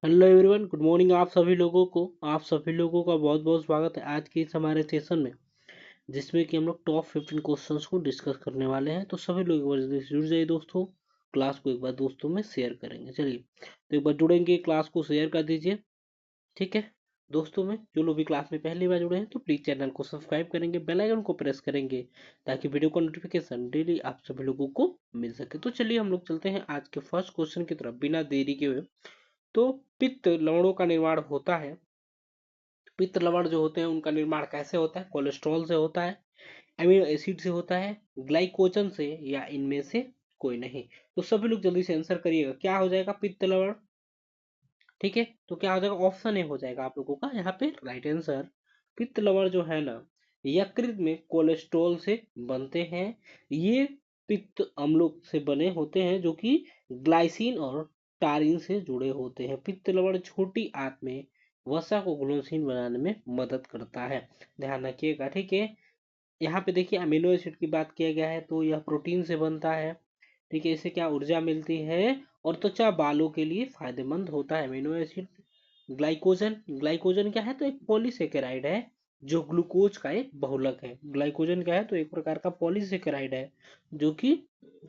Hello everyone, good morning. आप सभी लोगों का बहुत बहुत स्वागत है आज के इस हमारे सेशन में, जिसमें कि हम लोग टॉप 15 क्वेश्चंस को डिस्कस करने वाले हैं। तो सभी लोग एक बार जल्दी से जुड़ जाइए दोस्तों। क्लास को एक बार दोस्तों में शेयर करेंगे। चलिए, तो एक बार जुड़ेंगे, क्लास को शेयर कर दीजिए। ठीक है दोस्तों, में जो लोग भी क्लास में पहली बार जुड़े हैं तो प्लीज चैनल को सब्सक्राइब करेंगे, बेल आइकन को प्रेस करेंगे, ताकि वीडियो का नोटिफिकेशन डेली आप सभी लोगों को मिल सके। तो चलिए हम लोग चलते हैं आज के फर्स्ट क्वेश्चन की तरफ बिना देरी के हुए। तो पित्त लवणों का निर्माण होता है। पित्त लवण जो होते हैं उनका निर्माण कैसे होता है? कोलेस्ट्रॉल से होता है, एमिनो एसिड से होता है, ग्लाइकोजन से, या इनमें से कोई नहीं। तो सभी लोग जल्दी से आंसर करिएगा, क्या हो जाएगा पित्त लवण। ठीक है, तो क्या हो जाएगा? ऑप्शन ए हो जाएगा आप लोगों का यहाँ पे राइट आंसर। पित्त लवण जो है ना, यकृत में कोलेस्ट्रॉल से बनते हैं। ये पित्त अम्लों से बने होते हैं जो कि ग्लाइसिन और टारिन से जुड़े होते हैं। पित्त लवण छोटी आंत में वसा को घुलनशील बनाने में मदद करता है। ध्यान रखिएगा। ठीक है, यहाँ पे देखिए अमीनो एसिड की बात किया गया है, तो यह प्रोटीन से बनता है। ठीक है, इससे क्या ऊर्जा मिलती है और त्वचा बालों के लिए फायदेमंद होता है अमीनो एसिड। ग्लाइकोजन, ग्लाइकोजन क्या है? तो एक पॉलीसेकेराइड है जो ग्लूकोज का एक बहुलक है। ग्लाइकोजन क्या है? तो एक प्रकार का पॉलीसेकेराइड है जो कि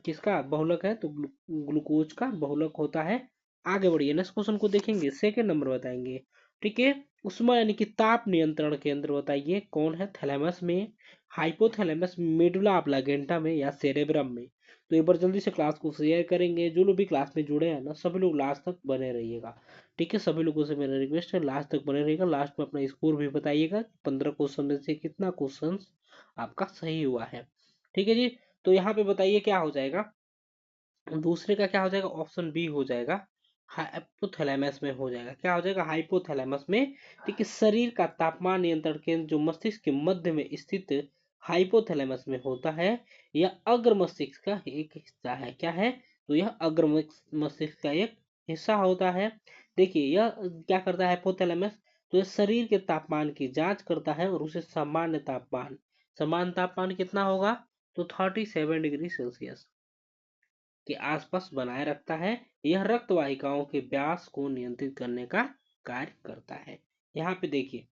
किसका बहुलक है? तो ग्लूकोज का बहुलक होता है। आगे बढ़िए, नेक्स्ट क्वेश्चन को देखेंगे, सेकेंड नंबर बताएंगे। ठीक है, उष्मा यानी कि ताप नियंत्रण केंद्र बताइए कौन है? थैलेमस में, हाइपोथैलेमस, मेडुला ऑब्लांगेटा में, या सेरेब्रम में। तो एक बार जल्दी से क्लास को शेयर करेंगे। जो लोग भी क्लास में जुड़े हैं ना, सभी लोग लास्ट तक बने रहिएगा। ठीक है, सभी लोगों से मेरा रिक्वेस्ट है लास्ट तक बने रहिएगा। लास्ट में अपना स्कोर भी बताइएगा, 15 क्वेश्चन में से कितना क्वेश्चन आपका सही हुआ है। ठीक है जी, तो यहाँ पे बताइए क्या हो जाएगा। दूसरे का क्या हो जाएगा? ऑप्शन बी हो जाएगा, हाइपोथैलेमस में हो जाएगा। क्या हो जाएगा? हाइपोथैलेमस में। ठीक है, शरीर का तापमान नियंत्रण केंद्र जो मस्तिष्क के मध्य में स्थित हाइपोथैलेमस में होता है, यह अग्र मस्तिष्क का एक हिस्सा है। क्या है? तो यह अग्र मस्तिष्क का एक हिस्सा होता है। देखिए, यह क्या करता है हाइपोथैलेमस? तो यह शरीर के तापमान की जांच करता है और उसे सामान्य तापमान कितना होगा? तो 37 डिग्री सेल्सियस के आसपास बनाए रखता है। यह रक्त वाहिकाओं के व्यास को नियंत्रित करने का कार्य करता है। यहाँ पे देखिए,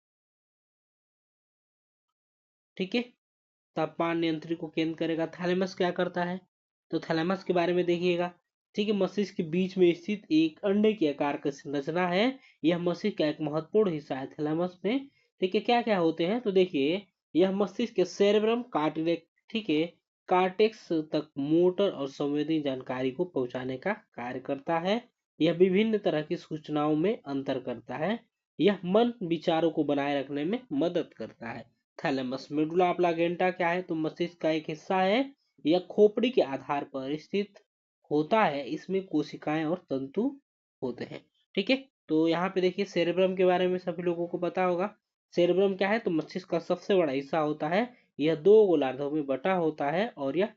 ठीक है, तापमान नियंत्रित को केंद्र करेगा। थैलेमस क्या करता है? तो थैलेमस के बारे में देखिएगा। ठीक है, मस्तिष्क के बीच में स्थित एक अंडे के आकार की संरचना है। यह मस्तिष्क का एक महत्वपूर्ण हिस्सा है थैलेमस में। ठीक है, क्या क्या होते हैं? तो देखिए, यह मस्तिष्क के सेरेब्रम कार्टिलेज, ठीक है, कार्टेक्स तक मोटर और संवेदी जानकारी को पहुंचाने का कार्य करता है। यह विभिन्न तरह की सूचनाओं में अंतर करता है। यह मन विचारों को बनाए रखने में मदद करता है। थैलेमस। मेडुला ऑब्लांगेटा क्या है? तो मस्तिष्क का एक हिस्सा है। यह खोपड़ी के आधार पर स्थित होता है। इसमें कोशिकाएं और तंतु होते हैं। ठीक है, तो यहाँ पे देखिए सेरेब्रम के बारे में सभी लोगों को पता होगा। सेरेब्रम क्या है? तो मस्तिष्क का सबसे बड़ा हिस्सा होता है। यह दो गोलार्धों में बटा होता है और यह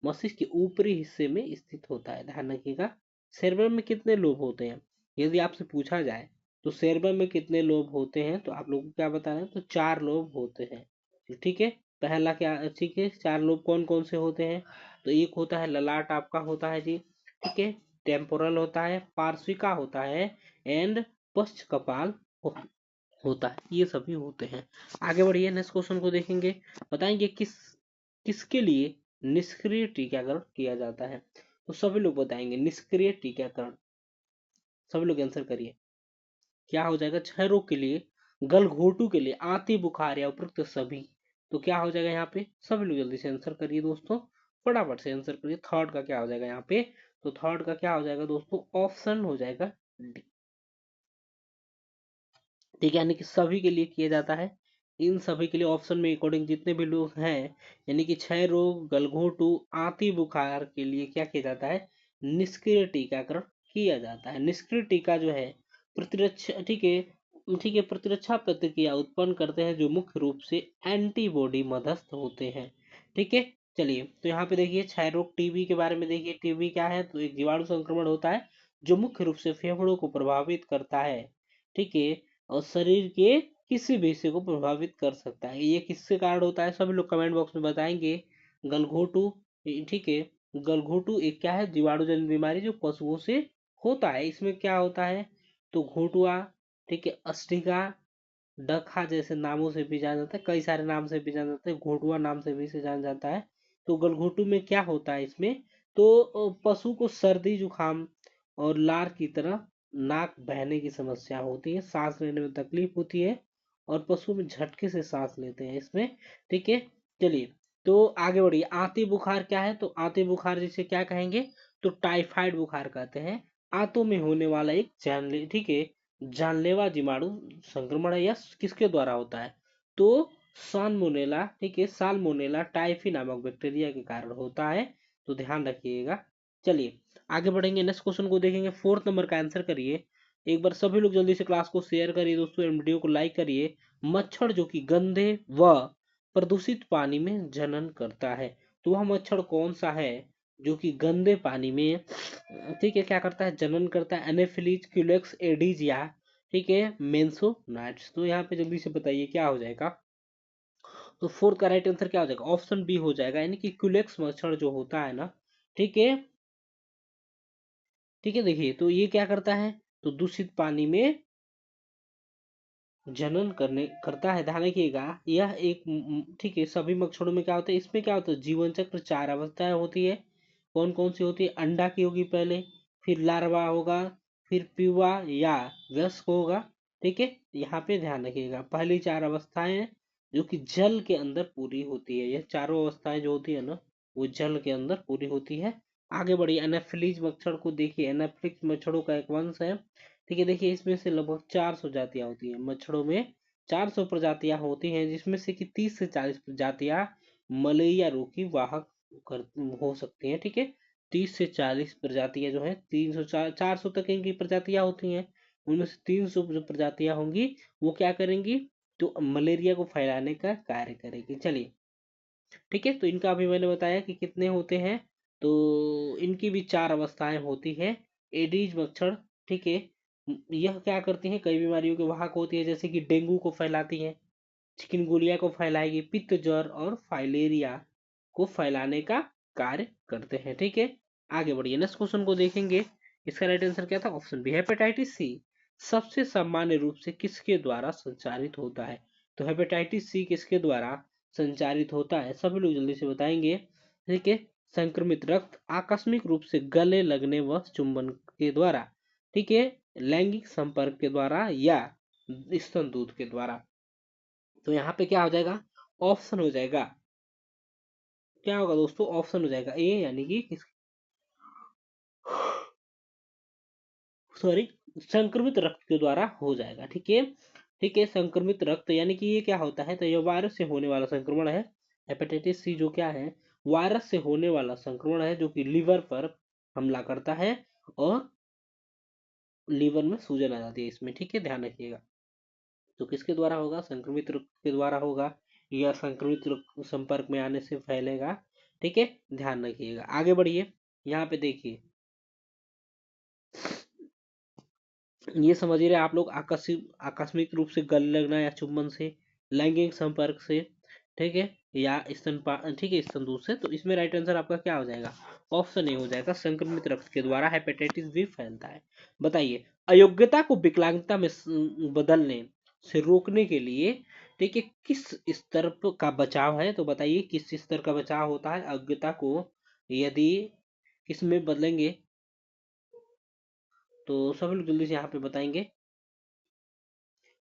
मस्तिष्क के ऊपरी हिस्से में स्थित होता है। ध्यान रखिएगा। सेरेब्रम में कितने लोब होते हैं? यदि आपसे पूछा जाए तो सेरेब्रम में कितने लोब होते हैं, तो आप लोगों को क्या बताना है? तो 4 लोब होते हैं। ठीक है, पहला क्या? ठीक है, 4 लोब कौन कौन से होते हैं? तो एक होता है ललाट आपका होता है जी। ठीक है, टेम्पोरल होता है, पार्श्विका होता है, एंड पश्च कपाल होता है। ये सभी होते हैं। आगे बढ़िए, नेक्स्ट क्वेश्चन को देखेंगे। बताएंगे किसके लिए निष्क्रिय टीकाकरण किया जाता है? तो सभी लोग बताएंगे निष्क्रिय टीकाकरण। सभी लोग आंसर करिए, क्या हो जाएगा? क्षय रोग के लिए, गलघोटू के लिए, आंती बुखार, या उपयुक्त सभी। तो क्या हो जाएगा यहाँ पे? सभी लोग जल्दी से आंसर करिए दोस्तों, फटाफट से आंसर करिए। थर्ड का क्या हो जाएगा यहाँ पे? तो थर्ड का क्या हो जाएगा दोस्तों? ऑप्शन हो जाएगा डी। ठीक है, यानी कि सभी के लिए किया जाता है। इन सभी के लिए ऑप्शन में अकॉर्डिंग जितने भी लोग हैं, यानी कि क्षय रोग, गलघोटू, आंती बुखार के लिए क्या किया जाता है? निष्क्रिय टीकाकरण किया जाता है। निष्क्रिय टीका जो है प्रतिरक्षा, ठीक है, ठीक है, प्रतिरक्षा प्रतिक्रिया उत्पन्न करते हैं जो मुख्य रूप से एंटीबॉडी मध्यस्थ होते हैं। ठीक है, चलिए, तो यहाँ पे देखिए क्षय रोग, टीबी के बारे में देखिए। टीबी क्या है? तो एक जीवाणु संक्रमण होता है जो मुख्य रूप से फेफड़ों को प्रभावित करता है। ठीक है, और शरीर के किसी भी हिस्से को प्रभावित कर सकता है। ये किसके कारण होता है? सभी लोग कमेंट बॉक्स में बताएंगे। गलघोटू। ठीक है, गलघोटू एक क्या है? जीवाणु जनित बीमारी जो पशुओं से होता है। इसमें क्या होता है? तो घोटुआ, ठीक है, अस्टिका, डखा जैसे नामों से भी जाना जाता है, कई सारे नाम से भी जाना जाता है, घोटुआ नाम से भी इसे जाना जाता है। तो गलघोटू में क्या होता है इसमें, तो पशु को सर्दी जुकाम और लार की तरह नाक बहने की समस्या होती है, सांस लेने में तकलीफ होती है और पशु में झटके से सांस लेते हैं इसमें, ठीक है। चलिए, तो आगे बढ़िए। आंती बुखार क्या है, तो आंती बुखार जिसे क्या कहेंगे, तो टाइफाइड बुखार कहते हैं। आंतों में होने वाला एक जानले ठीक है जानलेवा जीवाणु संक्रमण है, या किसके द्वारा होता है, तो साल्मोनेला, ठीक है, साल्मोनेला टाइफी नामक बैक्टीरिया के कारण होता है, तो ध्यान रखिएगा। चलिए आगे बढ़ेंगे, नेक्स्ट क्वेश्चन को देखेंगे, फोर्थ नंबर का आंसर करिए। एक बार सभी लोग जल्दी से क्लास को शेयर करिए दोस्तों, वीडियो को लाइक करिए। मच्छर जो कि गंदे व प्रदूषित पानी में जनन करता है, तो वह मच्छर कौन सा है जो कि गंदे पानी में, ठीक है, क्या करता है, जनन करता है, एनेफिलीज, क्यूलेक्स, एडीज, या ठीक है मेंसोनाइट्स। तो यहाँ पे जल्दी से बताइए क्या हो जाएगा, तो फोर्थ का राइट आंसर क्या हो जाएगा, ऑप्शन बी हो जाएगा, यानी कि क्यूलेक्स मच्छर जो होता है ना, ठीक है, ठीक है। देखिए तो ये क्या करता है, तो दूषित पानी में जनन करने करता है, ध्यान रखिएगा। यह एक ठीक है, सभी मच्छरों में क्या होता है, इसमें क्या होता है, जीवन चक्र 4 अवस्थाएं होती है। कौन कौन सी होती है, अंडा की होगी पहले, फिर लार्वा होगा, फिर प्यूवा या वयस्क होगा, ठीक है। यहाँ पे ध्यान रखिएगा, पहली 4 अवस्थाएं हैं जो कि जल के अंदर पूरी होती है, यह चारों अवस्थाएं जो होती है ना, वो जल के अंदर पूरी होती है। आगे बढ़िए, एनाफिलीज मच्छर को देखिए, एनाफिलीज मच्छरों का एक वंश है, ठीक है। देखिए इसमें से लगभग 400 जातियां होती हैं मच्छरों में, 400 प्रजातियां होती हैं, जिसमें से कि 30 से 40 प्रजातियां मलेरिया रोग की वाहक कर हो सकती हैं, ठीक है। 30 से 40 प्रजातियां जो है, 300 400 तक इनकी प्रजातियां होती हैं, उनमें से 300 जो प्रजातियां होंगी वो क्या करेंगी, तो मलेरिया को फैलाने का कार्य करेगी। चलिए ठीक है, तो इनका अभी मैंने बताया कि कितने होते हैं, तो इनकी भी 4 अवस्थाएं होती है। एडीज मच्छर, ठीक है, यह क्या करती हैं, कई बीमारियों के वाहक होती है, जैसे कि डेंगू को फैलाती है, चिकनगुनिया को फैलाएगी, पित्त ज्वर और फाइलेरिया को फैलाने का कार्य करते हैं, ठीक है। आगे बढ़िए, नेक्स्ट क्वेश्चन को देखेंगे। इसका राइट आंसर क्या था, ऑप्शन बी, हेपेटाइटिस सी सबसे सामान्य रूप से किसके द्वारा संचारित होता है, तो हेपेटाइटिस सी किसके द्वारा संचारित होता है, सभी लोग जल्दी से बताएंगे, ठीक है। संक्रमित रक्त, आकस्मिक रूप से गले लगने व चुंबन के द्वारा, ठीक है, लैंगिक संपर्क के द्वारा, या स्तन दूध के द्वारा। तो यहाँ पे क्या हो जाएगा, ऑप्शन हो जाएगा, क्या होगा दोस्तों, ऑप्शन हो जाएगा ए, यानी कि सॉरी, संक्रमित रक्त के द्वारा हो जाएगा, ठीक है, ठीक है। संक्रमित रक्त यानी कि ये क्या होता है, तो ये वायरस से होने वाला संक्रमण है। हेपेटाइटिस सी जो क्या है, वायरस से होने वाला संक्रमण है, जो कि लीवर पर हमला करता है और लीवर में सूजन आ जाती है इसमें, ठीक है, ध्यान रखिएगा। तो किसके द्वारा होगा, संक्रमित रक्त के द्वारा होगा, या संक्रमित रक्त संपर्क में आने से फैलेगा, ठीक है, ध्यान रखिएगा। आगे बढ़िए, यहाँ पे देखिए, ये समझ रहे आप लोग, आकस्मिक रूप से गले लगना या चुंबन से, लैंगिक संपर्क से, ठीक है, या ठीक है, स्तन दूध से। तो इसमें राइट आंसर आपका क्या हो जाएगा, ऑप्शन ए हो जाएगा, संक्रमित रक्त के द्वारा हेपेटाइटिस बी फैलता है। बताइए, अयोग्यता को विकलांगता में बदलने से रोकने के लिए, ठीक है, किस स्तर का बचाव है, तो बताइए किस स्तर का बचाव होता है अयोग्यता को यदि किस में बदलेंगे, तो सभी लोग जल्दी से यहाँ पे बताएंगे।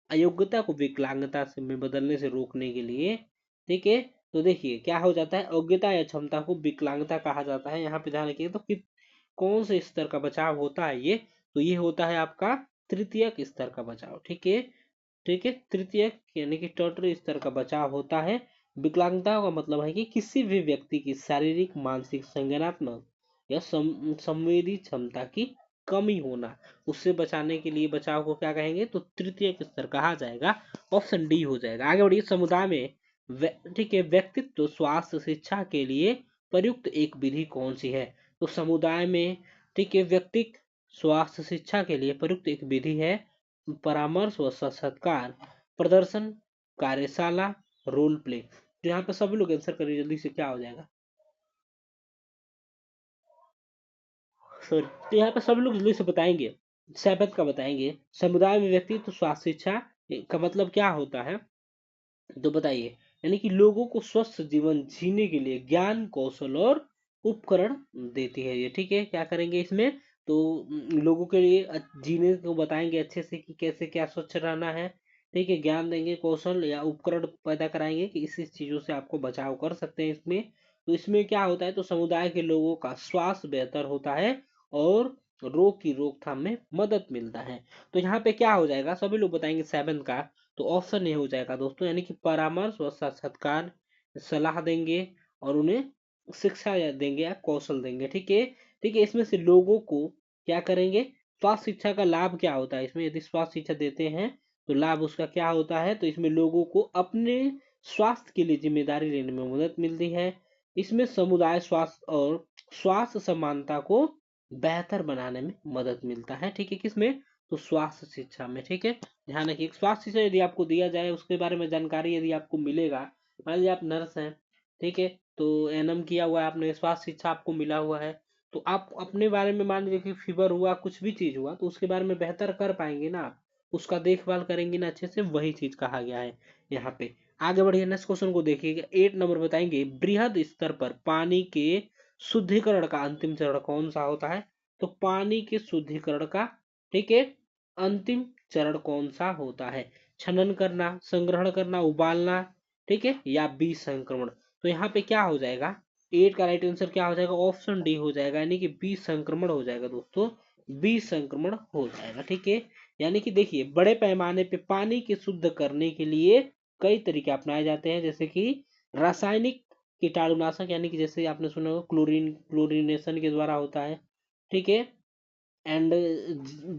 अयोग्यता को विकलांगता से में बदलने से रोकने के लिए, ठीक है, तो देखिए क्या हो जाता है, अयोग्यता या क्षमता को विकलांगता कहा जाता है। यहाँ पे ध्यान रखिए, तो कि कौन से स्तर का बचाव होता है ये, तो ये होता है आपका तृतीयक स्तर का बचाव, ठीक है, ठीक है, तृतीयक यानी कि टर्टरी स्तर का बचाव होता है। विकलांगता का मतलब है कि किसी भी व्यक्ति की शारीरिक, मानसिक, संज्ञानात्मक या संवेदी क्षमता की कमी होना, उससे बचाने के लिए बचाव को क्या कहेंगे, तो तृतीय स्तर कहा जाएगा, ऑप्शन डी हो जाएगा। आगे बढ़िए, समुदाय में ठीक है, व्यक्तित्व स्वास्थ्य शिक्षा के लिए प्रयुक्त एक विधि कौन सी है, तो समुदाय में, ठीक है, व्यक्तित्व स्वास्थ्य शिक्षा के लिए प्रयुक्त एक विधि है परामर्श व साक्षात्कार, प्रदर्शन, कार्यशाला, रोल प्ले। तो यहाँ पे सभी लोग आंसर करिए जल्दी से, क्या हो जाएगा, सॉरी, तो यहाँ पे सभी लोग जल्दी से बताएंगे। सेवंथ का बताएंगे, समुदाय में व्यक्तित्व स्वास्थ्य शिक्षा का मतलब क्या होता है, तो बताइए। यानी कि लोगों को स्वस्थ जीवन जीने के लिए ज्ञान कौशल और उपकरण देती है ये, ठीक है। क्या करेंगे इसमें, तो लोगों के लिए जीने को बताएंगे अच्छे से कि कैसे क्या स्वच्छ रहना है, ठीक है। ज्ञान देंगे, कौशल या उपकरण पैदा कराएंगे कि इस चीजों से आपको बचाव कर सकते हैं इसमें। तो इसमें क्या होता है, तो समुदाय के लोगों का स्वास्थ्य बेहतर होता है और रोग की रोकथाम में मदद मिलता है। तो यहाँ पे क्या हो जाएगा, सभी लोग बताएंगे सेवन का, तो ऑप्शन ये हो जाएगा दोस्तों, यानी कि परामर्श व साक्षात्कार, सलाह देंगे और उन्हें शिक्षा देंगे या कौशल देंगे, ठीक है। ठीक है, इसमें से लोगों को क्या करेंगे, स्वास्थ्य शिक्षा का लाभ क्या होता है इसमें, यदि स्वास्थ्य शिक्षा देते हैं तो लाभ उसका क्या होता है, तो इसमें लोगों को अपने स्वास्थ्य के लिए जिम्मेदारी लेने में मदद मिलती है। इसमें समुदाय स्वास्थ्य और स्वास्थ्य समानता को बेहतर बनाने में मदद मिलता है, ठीक है। किसमें, तो स्वास्थ्य शिक्षा में, ठीक है। ध्यान रखिए, स्वास्थ्य शिक्षा यदि आपको दिया जाए, उसके बारे में जानकारी यदि आपको मिलेगा, मान लीजिए आप नर्स हैं, ठीक है, तो एनएम किया हुआ है आपने, स्वास्थ्य शिक्षा आपको मिला हुआ है, तो आप अपने बारे में मान लीजिए कि फीवर हुआ, कुछ भी चीज हुआ, तो उसके बारे में बेहतर कर पाएंगे ना आप, उसका देखभाल करेंगे ना अच्छे से, वही चीज कहा गया है यहाँ पे। आगे बढ़िए, नेक्स्ट क्वेश्चन को देखिएगा, 8 नंबर बताएंगे, बृहद स्तर पर पानी के शुद्धिकरण का अंतिम चरण कौन सा होता है, तो पानी के शुद्धिकरण का, ठीक है, अंतिम चरण कौन सा होता है, छनन करना, संग्रहण करना, उबालना, ठीक है, या बीज संक्रमण। तो यहाँ पे क्या हो जाएगा, 8 का राइट आंसर क्या हो जाएगा, ऑप्शन डी हो जाएगा, यानी कि बीज संक्रमण हो जाएगा दोस्तों, बीज संक्रमण हो जाएगा, ठीक है। यानी कि देखिए, बड़े पैमाने पे पानी के शुद्ध करने के लिए कई तरीके अपनाए जाते हैं, जैसे कि रासायनिक कीटाणुनाशक, यानी कि जैसे आपने सुना होगा क्लोरीनेशन के द्वारा होता है, ठीक है, एंड,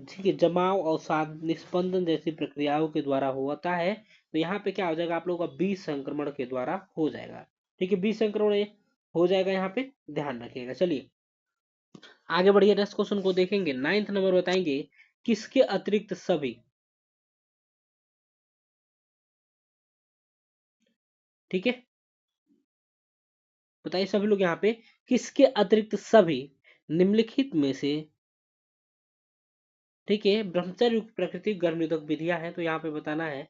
ठीक है, जमाव और साथ निस्पंदन जैसी प्रक्रियाओं के द्वारा होता है। तो यहाँ पे क्या हो जाएगा, आप लोगों का बीज संक्रमण के द्वारा हो जाएगा, ठीक है, बीज संक्रमण ये हो जाएगा, यहाँ पे ध्यान रखिएगा। चलिए आगे बढ़िए, नेक्स्ट क्वेश्चन को देखेंगे, 9th नंबर बताएंगे, किसके अतिरिक्त सभी, ठीक है, बताइए सभी लोग यहाँ पे, किसके अतिरिक्त सभी निम्नलिखित में से, ठीक है, ब्रह्मचर्य युक्त प्राकृतिक गर्भ निरोधक विधियां हैं, तो यहाँ पे बताना है,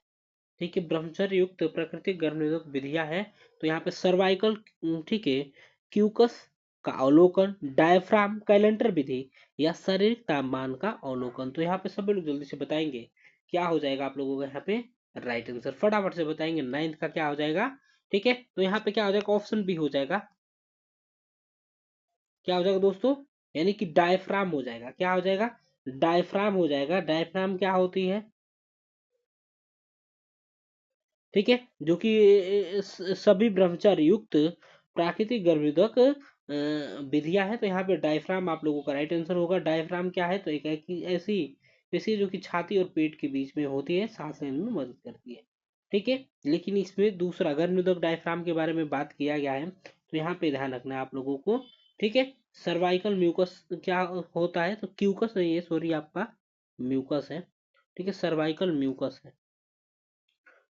ठीक है, ब्रह्मचर्य युक्त प्राकृतिक गर्भ निरोधक विधियां हैं, तो यहाँ पे सर्वाइकल, ठीक है, क्यूकस का अवलोकन, डायफ्राम, कैलेंडर विधि या शारीरिक तापमान का अवलोकन। तो यहाँ पे सभी लोग जल्दी से बताएंगे क्या हो जाएगा आप लोगों का यहाँ पे राइट आंसर, फटाफट से बताएंगे, 9th का क्या हो जाएगा, ठीक है। तो यहाँ पे क्या हो जाएगा, ऑप्शन बी हो जाएगा, क्या हो जाएगा दोस्तों, यानी कि डायफ्राम हो जाएगा, क्या हो जाएगा, डायफ्राम हो जाएगा। डायफ्राम क्या होती है, ठीक है, जो कि सभी ब्रह्मचर्य युक्त प्राकृतिक गर्भनिरोधक विधियां है, तो यहाँ पे डायफ्राम आप लोगों का राइट आंसर होगा। डायफ्राम क्या है, तो एक ऐसी पेशी जो कि छाती और पेट के बीच में होती है, सांस लेने में मदद करती है, ठीक है। लेकिन इसमें दूसरा गर्भनिरोधक डायफ्राम के बारे में बात किया गया है, तो यहाँ पे ध्यान रखना है आप लोगों को, ठीक है। सर्वाइकल म्यूकस क्या होता है, तो क्यूकस नहीं है, सॉरी, आपका म्यूकस है, ठीक है, सर्वाइकल म्यूकस है।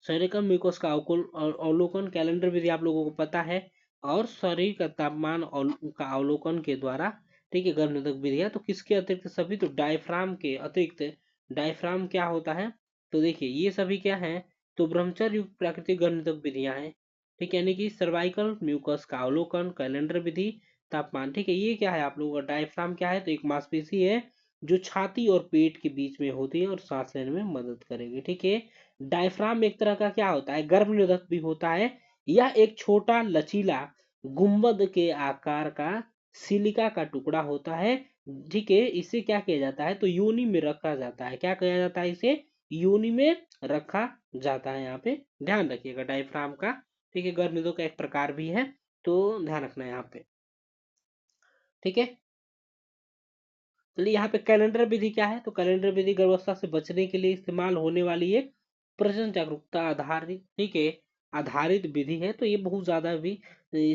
शरीर म्यूकस का अवलोकन कैलेंडर विधि आप लोगों को पता है, और शरीर का तापमान का अवलोकन के द्वारा, ठीक है, गर्भ निरोधक विधि है। तो किसके अतिरिक्त सभी, तो डायफ्राम के अतिरिक्त, डायफ्राम क्या होता है, तो देखिए ये सभी क्या है, तो ब्रह्मचर्य युक्त प्राकृतिक गर्भ निरोधक विधियां हैं, ठीक है, यानी कि सर्वाइकल म्यूकस का अवलोकन, कैलेंडर विधि, तापमान, ठीक है। ये क्या है आप लोगों का डायफ्राम क्या है, तो एक मांसपेशी है जो छाती और पेट के बीच में होती है और सांस लेने में मदद करेगी, ठीक है। डायफ्राम एक तरह का क्या होता है, गर्भ निरोधक भी होता है। यह एक छोटा लचीला गुंबद के आकार का सिलिका का टुकड़ा होता है, ठीक है। इसे क्या किया जाता है, तो योनि में रखा जाता है, क्या किया जाता है, इसे योनि में रखा जाता है, यहाँ पे ध्यान रखिएगा डायफ्राम का, ठीक है, गर्भ निरोधक का एक प्रकार भी है, तो ध्यान रखना है यहाँ पे, ठीक है। चलिए यहाँ पे कैलेंडर विधि क्या है, तो कैलेंडर विधि गर्भावस्था से बचने के लिए इस्तेमाल होने वाली एक प्रजनन जागरूकता आधारित, ठीक है, आधारित विधि है, तो ये बहुत ज्यादा भी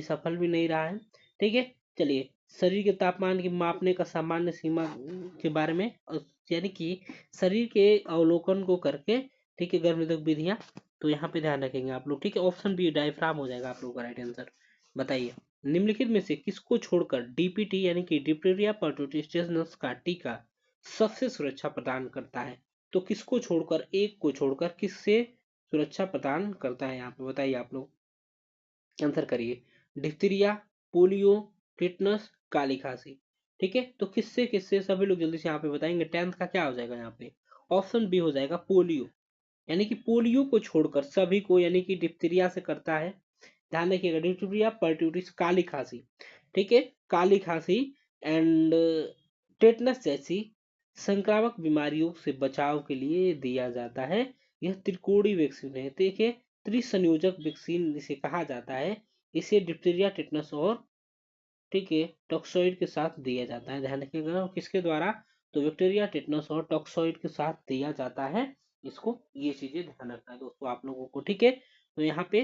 सफल भी नहीं रहा है, ठीक है। चलिए, शरीर के तापमान की मापने का सामान्य सीमा के बारे में, यानी कि शरीर के अवलोकन को करके, ठीक है, गर्भनिरोधक विधियां, तो यहाँ पे ध्यान रखेंगे आप लोग, ठीक है, ऑप्शन बी डायफ्राम हो जाएगा आप लोगों का राइट आंसर। बताइए, निम्नलिखित में से किसको छोड़कर डीपीटी यानी कि डिप्थीरिया परटूसिस्टिस का टीका सबसे सुरक्षा प्रदान करता है। तो किसको छोड़कर, एक को छोड़कर किससे सुरक्षा प्रदान करता है यहाँ पे बताइए आप लोग, आंसर करिए। डिप्थीरिया, पोलियो, टिटनस, काली खांसी। ठीक है, तो किससे किससे सभी लोग जल्दी से यहाँ पे बताएंगे। 10th का क्या हो जाएगा यहाँ पे, ऑप्शन बी हो जाएगा पोलियो। यानी कि पोलियो को छोड़कर सभी को, यानी कि डिप्थीरिया से करता है, ध्यान रखिएगा, डिप्थीरिया, परट्यूटिस, काली खांसी, ठीक है, काली खांसी एंड टेटनस जैसी संक्रामक बीमारियों से बचाव के लिए दिया जाता है। यह त्रिकोणीय वैक्सीन है, देखिए त्रिसंयोजक वैक्सीन जिसे कहा जाता है। इसे डिप्थीरिया, टेटनस और, ठीक है, टॉक्सोइड के साथ दिया जाता है। ध्यान रखिएगा किसके द्वारा, तो बैक्टीरिया, टेटनस और टॉक्सोइड के साथ दिया जाता है इसको। ये चीजें ध्यान रखना है दोस्तों आप लोगों को, ठीक है। तो यहाँ पे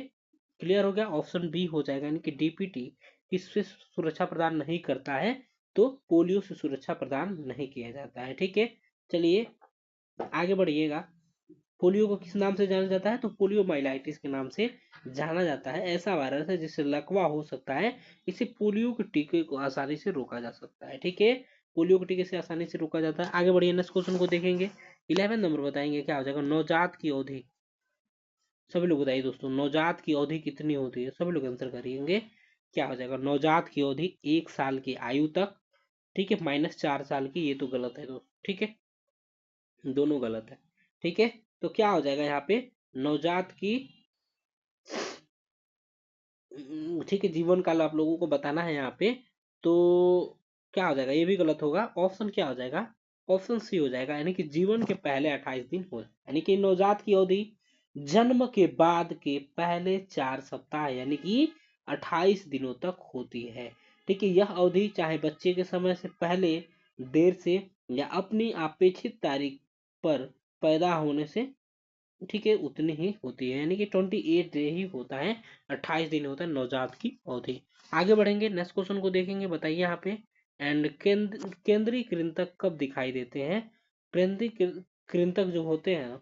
क्लियर हो गया, ऑप्शन बी हो जाएगा, यानी कि डीपीटी किससे सुरक्षा प्रदान नहीं करता है, तो पोलियो से सुरक्षा प्रदान नहीं किया जाता है, ठीक है। चलिए आगे बढ़िएगा। पोलियो को किस नाम से जाना जाता है, तो पोलियो माइलाइटिस के नाम से जाना जाता है। ऐसा वायरस है जिससे लकवा हो सकता है, इसे पोलियो के टीके को आसानी से रोका जा सकता है, ठीक है। पोलियो के टीके से आसानी से रोका जाता है। आगे बढ़िए, नेक्स्ट क्वेश्चन को देखेंगे। 11 नंबर बताएंगे क्या हो जाएगा, नवजात की अवधि। सभी लोग बताइए दोस्तों, नवजात की अवधि कितनी होती है, सभी लोग आंसर करेंगे। क्या हो जाएगा, नवजात की अवधि 1 साल की आयु तक, ठीक है, -4 साल की, ये तो गलत है दोस्तों, ठीक है, दोनों गलत है, ठीक है। तो क्या हो जाएगा यहाँ पे, नवजात की, ठीक है, जीवन काल आप लोगों को बताना है यहाँ पे। तो क्या हो जाएगा, ये भी गलत होगा, ऑप्शन क्या हो जाएगा, ऑप्शन सी हो जाएगा, यानी कि जीवन के पहले 28 दिन हो, यानी कि नवजात की अवधि जन्म के बाद के पहले 4 सप्ताह यानी कि 28 दिनों तक होती है, ठीक है। यह अवधि चाहे बच्चे के समय से पहले, देर से या अपनी अपेक्षित तारीख पर पैदा होने से, ठीक है, उतनी ही होती है, यानी कि 28 डे ही होता है, 28 दिन होता है नवजात की अवधि। आगे बढ़ेंगे, नेक्स्ट क्वेश्चन को देखेंगे, बताइए यहाँ पे। एंड केंद्रीय कृंतक कब दिखाई देते हैं, केंद्रीय कृंतक जो होते हैं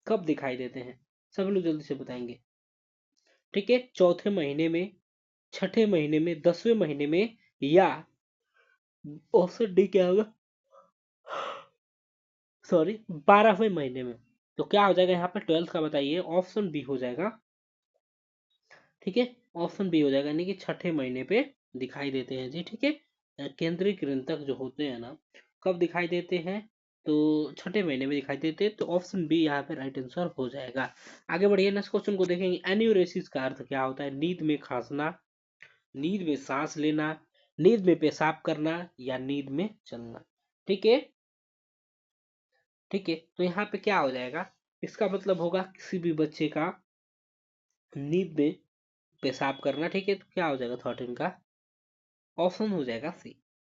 कब दिखाई देते हैं, सब लोग जल्दी से बताएंगे, ठीक है। चौथे महीने में, छठे महीने में, 10वें महीने में, या ऑप्शन डी क्या होगा, सॉरी, 12वें महीने में। तो क्या हो जाएगा यहाँ पे, 12th का बताइए, ऑप्शन बी हो जाएगा, ठीक है, ऑप्शन बी हो जाएगा, यानी कि छठे महीने पे दिखाई देते हैं जी, ठीक है। केंद्रीय कृंतक जो होते हैं ना, कब दिखाई देते हैं, तो छठे महीने में दिखाई देते हैं, तो ऑप्शन बी यहाँ पे राइट आंसर हो जाएगा। आगे बढ़िए, नेक्स्ट क्वेश्चन को देखेंगे। एन्यूरेसिस का अर्थ क्या होता है, नींद में खांसना, नींद में सांस लेना, नींद में पेशाब करना, या नींद में चलना, ठीक है, ठीक है। तो यहाँ पे क्या हो जाएगा, इसका मतलब होगा किसी भी बच्चे का नींद में पेशाब करना, ठीक है। तो क्या हो जाएगा 13 का, ऑप्शन हो जाएगा सी।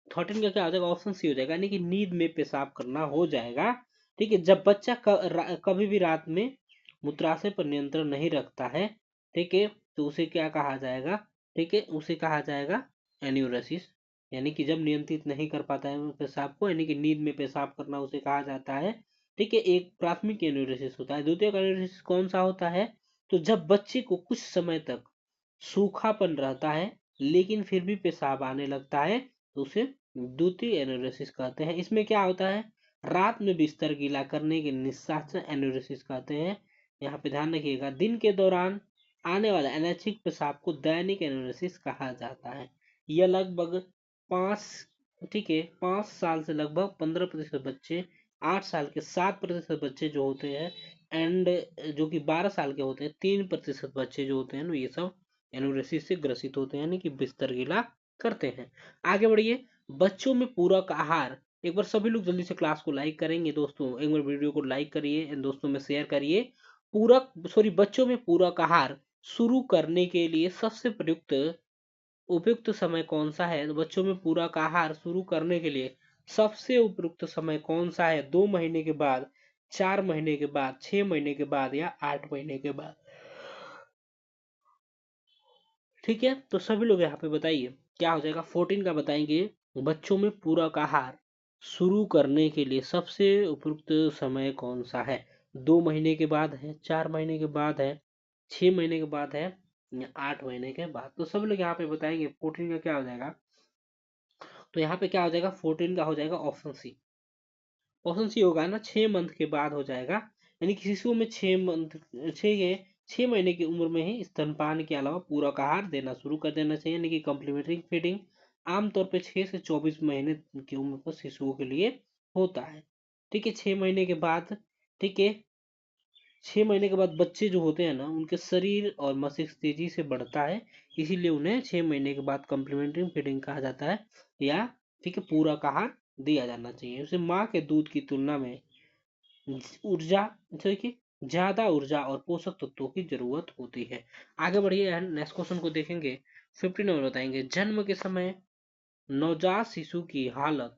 13 का क्या हो जाएगा, ऑप्शन सी हो जाएगा, यानी कि नींद में पेशाब करना हो जाएगा, ठीक है। जब बच्चा कभी भी रात में मूत्राशय पर नियंत्रण नहीं रखता है, ठीक है, तो उसे क्या कहा जाएगा, ठीक है, उसे कहा जाएगा एन्यूरेसिस। यानी कि जब नियंत्रित नहीं कर पाता है वो पेशाब को, यानी कि नींद में पेशाब करना उसे कहा जाता है, ठीक है। एक प्राथमिक एन्यूरेसिस होता है। द्वितीय एन्यूरेसिस कौन सा होता है, तो जब बच्चे को कुछ समय तक सूखापन रहता है लेकिन फिर भी पेशाब आने लगता है, तो उसे द्वितीय एनोरेसिस कहते हैं। इसमें क्या होता है, रात में बिस्तर गीला करने के निशाचर एनोरेसिस कहते हैं। यहाँ पे ध्यान रखिएगा, दिन के दौरान आने वाला अनैच्छिक पेशाब को दैनिक एनोरेसिस कहा जाता है। यह लगभग 5, ठीक है, 5 साल से लगभग 15% बच्चे, 8 साल के 7% बच्चे जो होते हैं, एंड जो कि 12 साल के होते हैं 3% बच्चे जो होते हैं ना, ये सब एनोरेसिस से ग्रसित होते हैं, यानी कि बिस्तर गीला करते हैं। आगे बढ़िए, बच्चों में पूरक आहार। एक बार सभी लोग जल्दी से क्लास को लाइक करेंगे दोस्तों, एक बार वीडियो को लाइक करिए एंड दोस्तों में शेयर करिए। पूरक, सॉरी, बच्चों में पूरक आहार शुरू करने के लिए सबसे प्रयुक्त उपयुक्त समय कौन सा है, तो बच्चों में पूरक आहार शुरू करने के लिए सबसे उपयुक्त समय कौन सा है, 2 महीने के बाद, 4 महीने के बाद, 6 महीने के बाद, या 8 महीने के बाद, ठीक है। तो सभी लोग यहाँ पे बताइए क्या हो जाएगा, 14 का बताएंगे। बच्चों में पूरक आहार शुरू करने के लिए सबसे उपयुक्त समय कौन सा है, 2 महीने के बाद है, 4 महीने के बाद है, 6 महीने के बाद है, या 8 महीने के बाद। तो सब लोग यहाँ पे बताएंगे 14 का क्या हो जाएगा, तो यहाँ पे क्या हो जाएगा, 14 का हो जाएगा ऑप्शन सी, ऑप्शन सी होगा ना 6 मंथ के बाद हो जाएगा, यानी कि शिशु में 6 महीने की उम्र में ही स्तनपान के अलावा पूरक आहार देना शुरू कर देना चाहिए, यानी कि कम्प्लीमेंट्री फीडिंग आमतौर पे 6 से 24 महीने की उम्र पर शिशुओं के लिए होता है। ठीक है, 6 महीने के बाद, ठीक है, 6 महीने के बाद बच्चे जो होते हैं ना, उनके शरीर और मस्तिष्क तेजी से बढ़ता है, इसीलिए उन्हें 6 महीने के बाद कम्प्लीमेंट्री फीडिंग कहा जाता है, या ठीक है पूरक आहार दिया जाना चाहिए। उसे माँ के दूध की तुलना में ऊर्जा, देखिए ज्यादा ऊर्जा और पोषक तत्वों की जरूरत होती है। आगे बढ़िए, नेक्स्ट क्वेश्चन को देखेंगे। 15 नंबर बताएंगे, जन्म के समय नवजात शिशु की हालत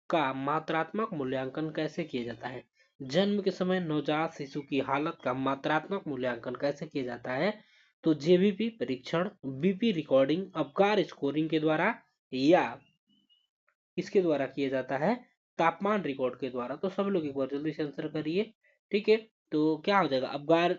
का मात्रात्मक मूल्यांकन कैसे किया जाता है? जन्म के समय नवजात शिशु की हालत का मात्रात्मक मूल्यांकन कैसे किया जाता है? तो जेबीपी परीक्षण, बीपी रिकॉर्डिंग, अपकार स्कोरिंग के द्वारा, या किसके द्वारा किया जाता है? तापमान रिकॉर्ड के द्वारा। तो सब लोग एक बार जल्दी से आंसर करिए। ठीक है, तो क्या हो जाएगा? अपगार,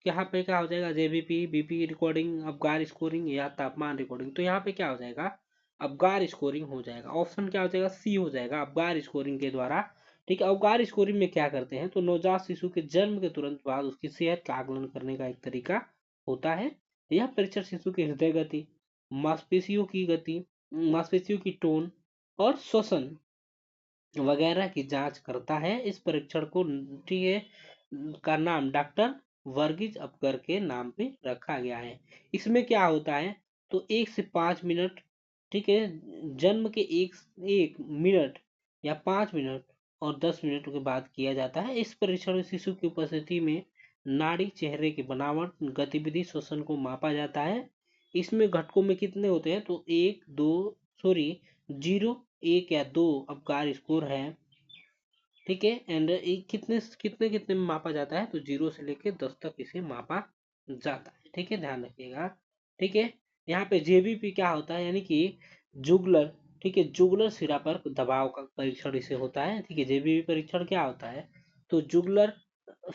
यहाँ पे क्या हो जाएगा? JBP, BP recording, Apgar scoring या तापमान रिकॉर्डिंग। तो यहाँ पे क्या हो जाएगा? अपगार स्कोरिंग हो जाएगा। ऑप्शन क्या हो जाएगा? सी हो जाएगा, अपगार स्कोरिंग के द्वारा। ठीक है, अपगार स्कोरिंग में क्या करते हैं? तो नवजात शिशु के जन्म के तुरंत बाद उसकी सेहत का आकलन करने का एक तरीका होता है। यह परीक्षण शिशु की हृदय गति, मांसपेशियों की गति, मांसपेशियों की टोन और श्वसन वगैरह की जांच करता है। इस परीक्षण को, ठीक है, का नाम डॉक्टर वर्गीज अपकर के नाम पे रखा गया है। इसमें क्या होता है? तो 1 से 5 मिनट, ठीक है, जन्म के 1 मिनट या 5 मिनट और 10 मिनट के बाद किया जाता है। इस परीक्षण में शिशु की उपस्थिति में नाड़ी, चेहरे की बनावट, गतिविधि, श्वसन को मापा जाता है। इसमें घटकों में कितने होते हैं? तो 0, 1 या 2 अपकार स्कोर है। ठीक है, एंड कितने कितने कितने में मापा जाता है? तो 0 से लेके 10 तक इसे मापा जाता है। ठीक है, ध्यान रखिएगा। ठीक है, यहाँ पे जेबीपी क्या होता है? यानी कि जुगलर, ठीक है, जुगलर सिरा पर दबाव का परीक्षण इसे होता है। ठीक है, जेबीपी परीक्षण क्या होता है? तो जुगलर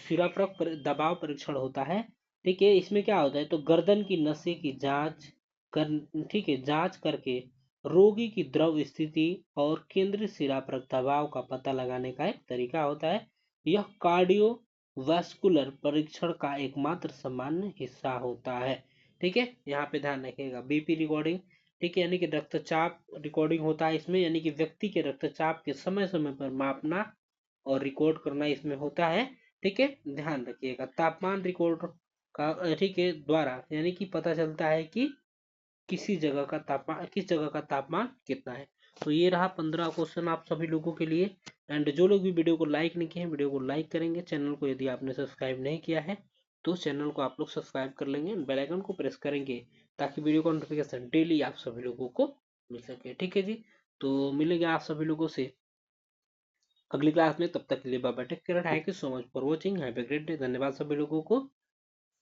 सिरा पर दबाव परीक्षण होता है। ठीक है, इसमें क्या होता है? तो गर्दन की नसें की जांच कर, ठीक है, जांच करके रोगी की द्रव स्थिति और केंद्रीय सिरा पर दबाव का पता लगाने का एक तरीका होता है। यह कार्डियोवास्कुलर परीक्षण का एकमात्र सामान्य हिस्सा होता है। ठीक है, यहाँ पे ध्यान रखिएगा। बीपी रिकॉर्डिंग, ठीक है, यानी कि रक्तचाप रिकॉर्डिंग होता है इसमें, यानी कि व्यक्ति के रक्तचाप के समय समय पर मापना और रिकॉर्ड करना इसमें होता है। ठीक है, ध्यान रखिएगा। तापमान रिकॉर्ड का, ठीक है, द्वारा यानी कि पता चलता है कि किस जगह का तापमान कितना है। तो ये रहा 15 क्वेश्चन आप सभी लोगों के लिए। एंड जो लोग भी वीडियो को लाइक नहीं किए हैं, वीडियो को लाइक करेंगे। चैनल को यदि आपने सब्सक्राइब नहीं किया है तो चैनल को आप लोग सब्सक्राइब कर लेंगे, बेल आइकन को प्रेस करेंगे ताकि वीडियो का नोटिफिकेशन डेली आप सभी लोगों को मिल सके। ठीक है जी, तो मिलेंगे आप सभी लोगों से अगली क्लास में। तब तक के लिए bye bye, take care, thank you so much for watching, have a great day. धन्यवाद सभी लोगों को,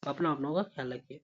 अपना अपनों का ख्याल रखिए।